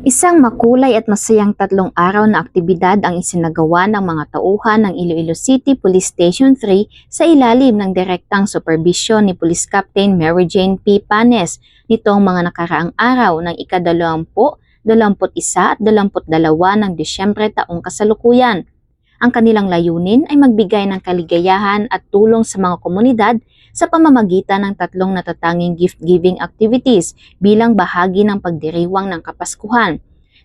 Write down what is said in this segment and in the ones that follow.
Isang makulay at masayang 3 araw na aktibidad ang isinagawa ng mga tauhan ng Iloilo City Police Station 3 sa ilalim ng direktang superbisyon ni Police Captain Mary Jane P. Panes nitong mga nakaraang araw ng ika-20, 21 at 22 ng Disyembre taong kasalukuyan. Ang kanilang layunin ay magbigay ng kaligayahan at tulong sa mga komunidad sa pamamagitan ng 3 natatanging gift-giving activities bilang bahagi ng pagdiriwang ng Kapaskuhan.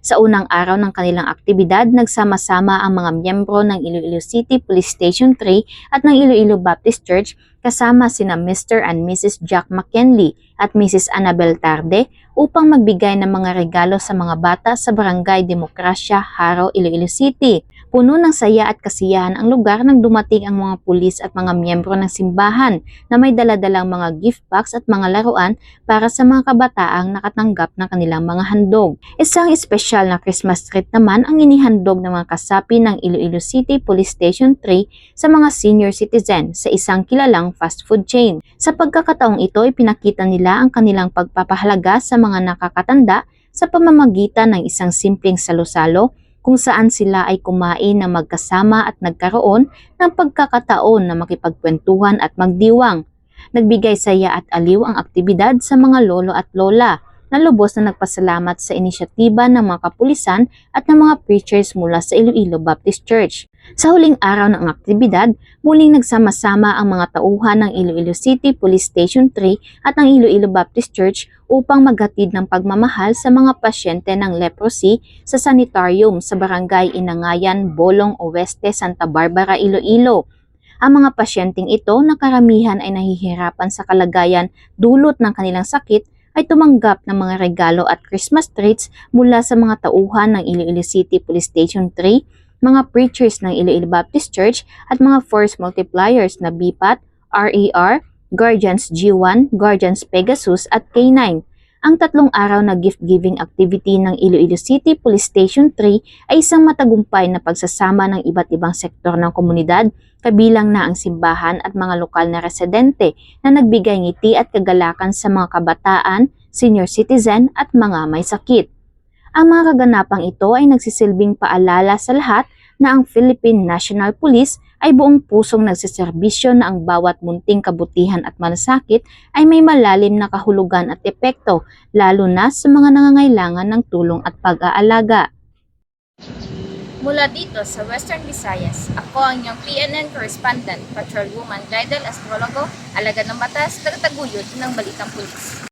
Sa unang araw ng kanilang aktibidad, nagsama-sama ang mga miyembro ng Iloilo City Police Station 3 at ng Iloilo Baptist Church kasama sina Mr. and Mrs. Jack McKinley at Mrs. Annabel Tarde upang magbigay ng mga regalo sa mga bata sa Barangay Demokrasya, Haro, Iloilo City. Puno ng saya at kasiyahan ang lugar nang dumating ang mga pulis at mga miyembro ng simbahan na may daladalang mga gift packs at mga laruan para sa mga kabataang nakatanggap ng kanilang mga handog. Isang espesyal na Christmas treat naman ang inihandog ng mga kasapi ng Iloilo City Police Station 3 sa mga senior citizen sa isang kilalang fast food chain. Sa pagkakataong ito, ipinakita nila ang kanilang pagpapahalaga sa mga nakakatanda sa pamamagitan ng isang simpleng salo-salo kung saan sila ay kumain na magkasama at nagkaroon ng pagkakataon na makipagkwentuhan at magdiwang. Nagbigay saya at aliw ang aktibidad sa mga lolo at lola na lubos na nagpasalamat sa inisyatiba ng mga kapulisan at ng mga preachers mula sa Iloilo Baptist Church. Sa huling araw ng aktibidad, muling nagsama-sama ang mga tauhan ng Iloilo City Police Station 3 at ng Iloilo Baptist Church upang maghatid ng pagmamahal sa mga pasyente ng leprosy sa sanitarium sa Barangay Inangayan, Bolong Oeste, Santa Barbara, Iloilo. Ang mga pasyenteng ito na karamihan ay nahihirapan sa kalagayan dulot ng kanilang sakit ay tumanggap ng mga regalo at Christmas treats mula sa mga tauhan ng Iloilo City Police Station 3, mga preachers ng Iloilo Baptist Church at mga force multipliers na BPAT, RER, Guardians G1, Guardians Pegasus at K9. Ang 3 araw na gift-giving activity ng Iloilo City Police Station 3 ay isang matagumpay na pagsasama ng iba't ibang sektor ng komunidad, kabilang na ang simbahan at mga lokal na residente na nagbigay ngiti at kagalakan sa mga kabataan, senior citizen at mga may sakit. Ang mga kaganapang ito ay nagsisilbing paalala sa lahat na ang Philippine National Police ay buong pusong nagsiserbisyo na ang bawat munting kabutihan at malasakit ay may malalim na kahulugan at epekto, lalo na sa mga nangangailangan ng tulong at pag-aalaga. Mula dito sa Western Visayas, ako ang inyong PNN correspondent, Patrolwoman Glidel Astrologo, alagad ng batas, tagataguyod ng Balitang Pulis.